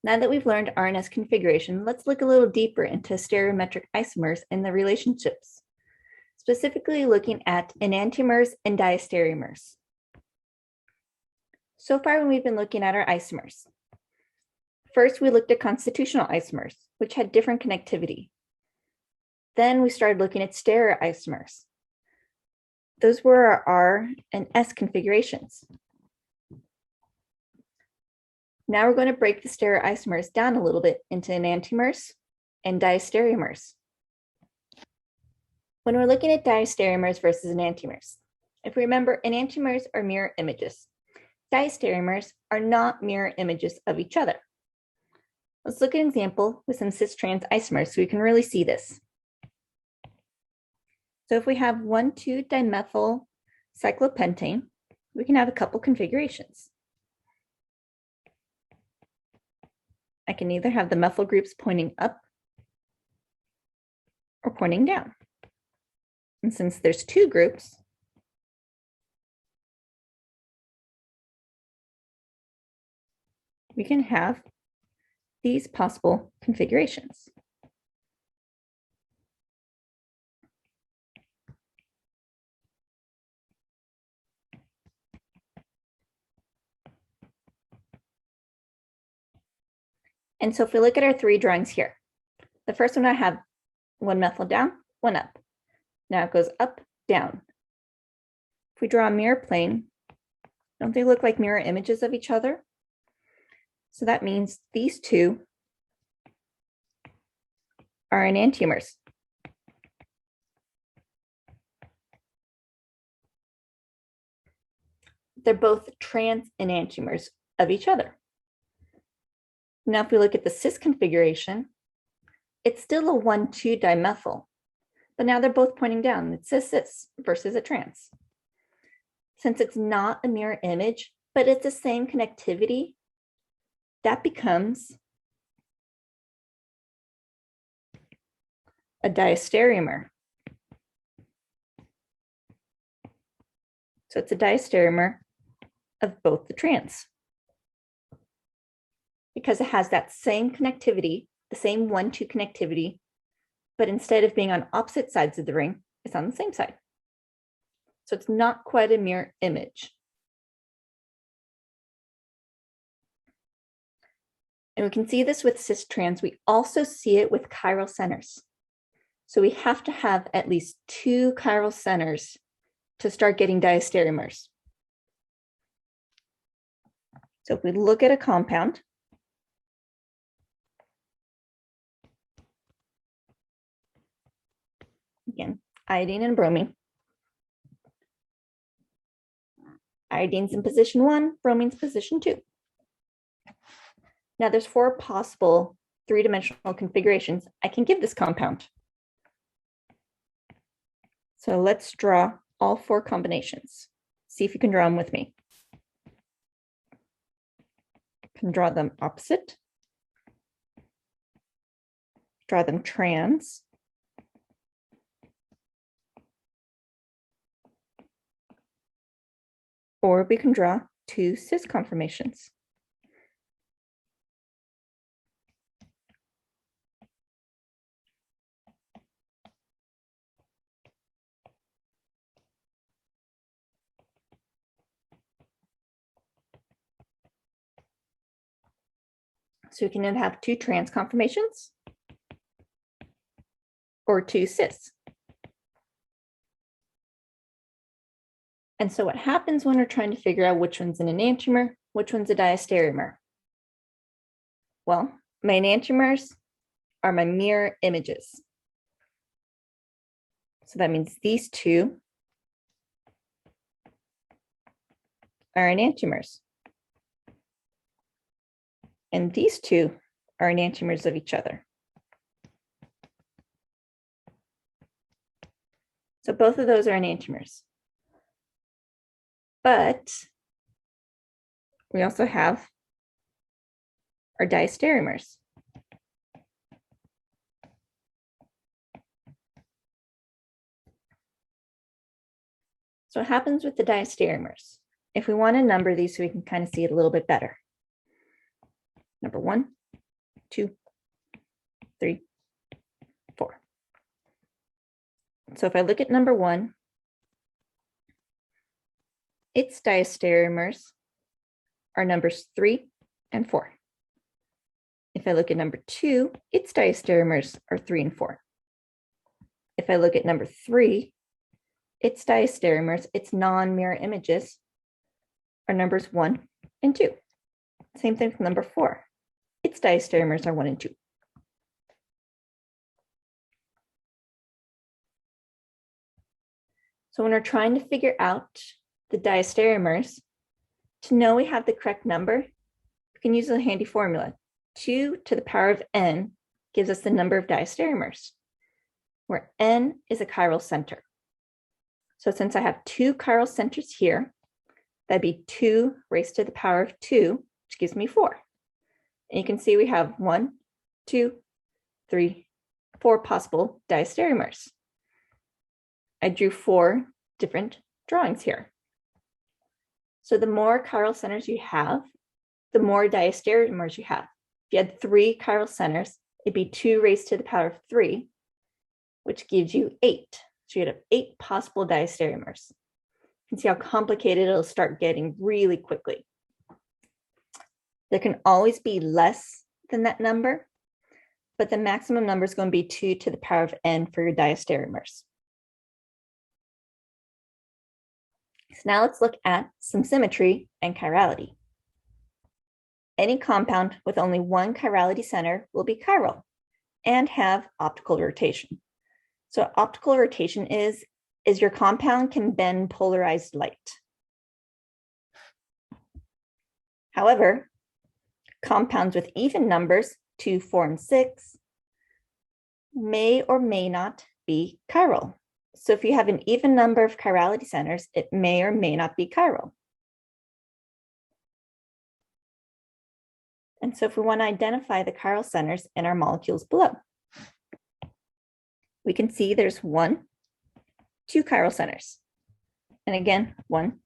Now that we've learned RNS configuration, let's look a little deeper into stereometric isomers and the relationships, specifically looking at enantiomers and diastereomers. So far, when we've been looking at our isomers, first we looked at constitutional isomers, which had different connectivity. Then we started looking at stereoisomers. Those were our R and S configurations. Now we're going to break the stereoisomers down a little bit into enantiomers and diastereomers. When we're looking at diastereomers versus enantiomers, if we remember, enantiomers are mirror images. Diastereomers are not mirror images of each other. Let's look at an example with some cis-trans isomers so we can really see this. So if we have 1,2-dimethyl cyclopentane, we can have a couple configurations. I can either have the methyl groups pointing up or pointing down. And since there's two groups, we can have these possible configurations. And so if we look at our three drawings here, the first one I have one methyl down, one up. Now it goes up, down. If we draw a mirror plane, don't they look like mirror images of each other? So that means these two are enantiomers. They're both trans enantiomers of each other. Now, if we look at the cis configuration, it's still a 1,2-dimethyl, but now they're both pointing down. It's cis versus a trans. Since it's not a mirror image, but it's the same connectivity, that becomes a diastereomer. So it's a diastereomer of both the trans, because it has that same connectivity, the same 1,2 connectivity, but instead of being on opposite sides of the ring, it's on the same side. So it's not quite a mirror image. And we can see this with cis-trans. We also see it with chiral centers. So we have to have at least 2 chiral centers to start getting diastereomers. So if we look at a compound, again, iodine and bromine. Iodine's in position 1, bromine's position 2. Now there's 4 possible 3-dimensional configurations I can give this compound. So let's draw all 4 combinations. See if you can draw them with me. You can draw them opposite, draw them trans, or we can draw 2 cis conformations. So we can either have 2 trans conformations or 2 cis. And so what happens when we're trying to figure out which one's an enantiomer, which one's a diastereomer? Well, my enantiomers are my mirror images. So that means these 2 are enantiomers. And these 2 are enantiomers of each other. So both of those are enantiomers. But we also have our diastereomers. So what happens with the diastereomers? If we want to number these so we can kind of see it a little bit better. Number 1, 2, 3, 4. So if I look at number 1, its diastereomers are numbers 3 and 4. If I look at number 2, its diastereomers are 3 and 4. If I look at number 3, its diastereomers, its non-mirror images, are numbers 1 and 2. Same thing with number 4. Its diastereomers are 1 and 2. So when we're trying to figure out the diastereomers, to know we have the correct number, we can use a handy formula. 2 to the power of n gives us the number of diastereomers, where n is a chiral center. So since I have 2 chiral centers here, that'd be 2 raised to the power of 2, which gives me 4. And you can see we have 1, 2, 3, 4 possible diastereomers. I drew 4 different drawings here. So the more chiral centers you have, the more diastereomers you have. If you had 3 chiral centers, it'd be 2 raised to the power of 3, which gives you 8. So you'd have 8 possible diastereomers. You can see how complicated it'll start getting really quickly. There can always be less than that number, but the maximum number is going to be 2 to the power of n for your diastereomers. So now let's look at some symmetry and chirality. Any compound with only one chirality center will be chiral and have optical rotation. So optical rotation is your compound can bend polarized light. However, compounds with even numbers, 2, 4, and 6, may or may not be chiral. So if you have an even number of chirality centers, it may or may not be chiral. And so if we want to identify the chiral centers in our molecules below, we can see there's 1, 2 chiral centers. And again, 1,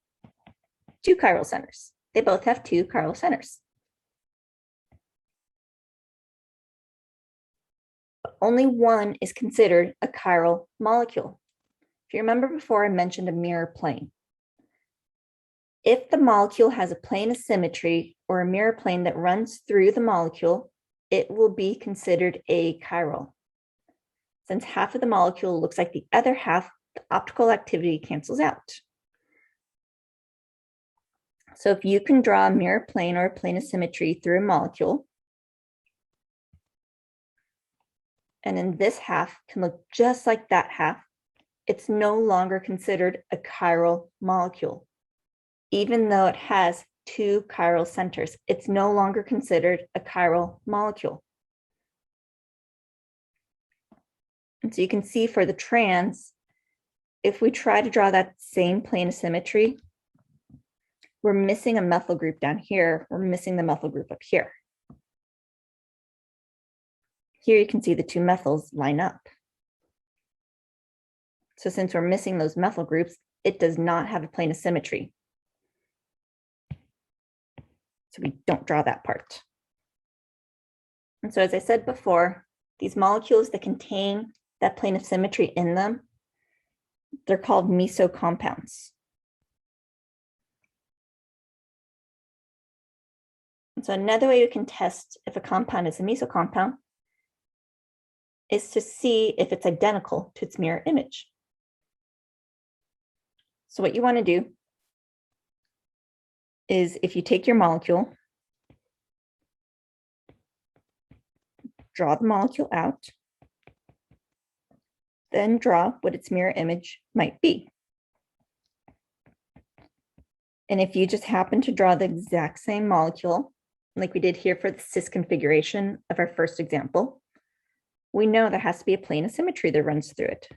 2 chiral centers. They both have 2 chiral centers. But only 1 is considered a chiral molecule. If you remember before, I mentioned a mirror plane. If the molecule has a plane of symmetry or a mirror plane that runs through the molecule, it will be considered a chiral. Since half of the molecule looks like the other half, the optical activity cancels out. So if you can draw a mirror plane or a plane of symmetry through a molecule, and then this half can look just like that half, it's no longer considered a chiral molecule. Even though it has 2 chiral centers, it's no longer considered a chiral molecule. And so you can see for the trans, if we try to draw that same plane of symmetry, we're missing a methyl group down here. We're missing the methyl group up here. Here you can see the 2 methyls line up. So since we're missing those methyl groups, it does not have a plane of symmetry. So we don't draw that part. And so as I said before, these molecules that contain that plane of symmetry in them, they're called meso compounds. And so another way you can test if a compound is a meso compound is to see if it's identical to its mirror image. So what you want to do is if you take your molecule, draw the molecule out, then draw what its mirror image might be. And if you just happen to draw the exact same molecule, like we did here for the cis configuration of our first example, we know there has to be a plane of symmetry that runs through it.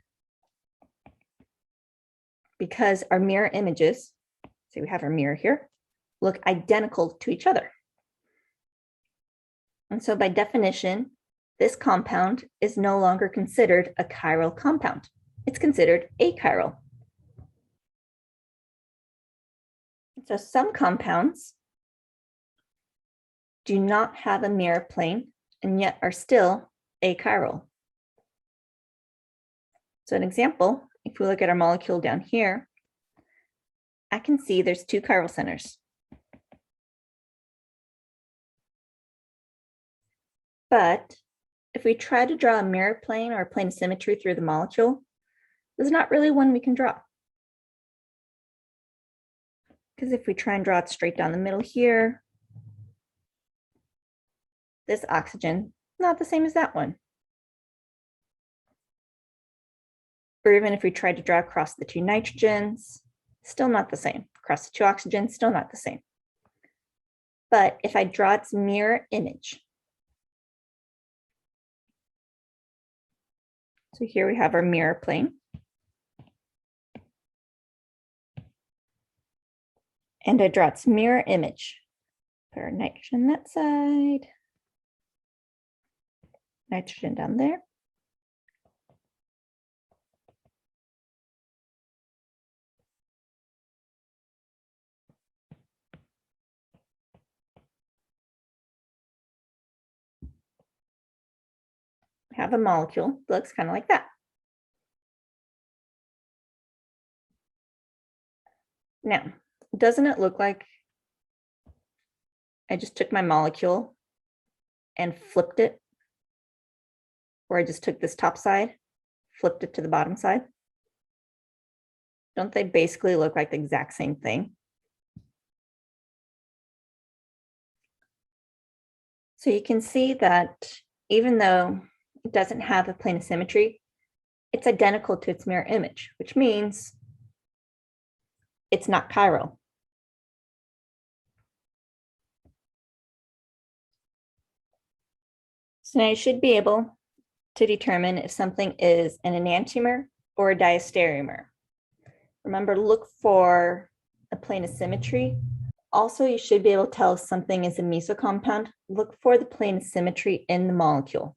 Because our mirror images, so we have our mirror here, look identical to each other. And so by definition, this compound is no longer considered a chiral compound. It's considered achiral. So some compounds do not have a mirror plane and yet are still achiral. So an example, if we look at our molecule down here, I can see there's 2 chiral centers. But if we try to draw a mirror plane or a plane of symmetry through the molecule, there's not really one we can draw. Because if we try and draw it straight down the middle here, this oxygen, not the same as that one. Or even if we tried to draw across the 2 nitrogens, still not the same. Across the 2 oxygens, still not the same. But if I draw its mirror image, so here we have our mirror plane. And I draw its mirror image. Put our nitrogen that side, nitrogen down there. We have a molecule that looks kind of like that. Now, doesn't it look like I just took my molecule and flipped it? Or I just took this top side, flipped it to the bottom side? Don't they basically look like the exact same thing? So you can see that even though it doesn't have a plane of symmetry, it's identical to its mirror image, which means it's not chiral. So now you should be able to determine if something is an enantiomer or a diastereomer. Remember, look for a plane of symmetry. Also, you should be able to tell if something is a mesocompound. Look for the plane of symmetry in the molecule.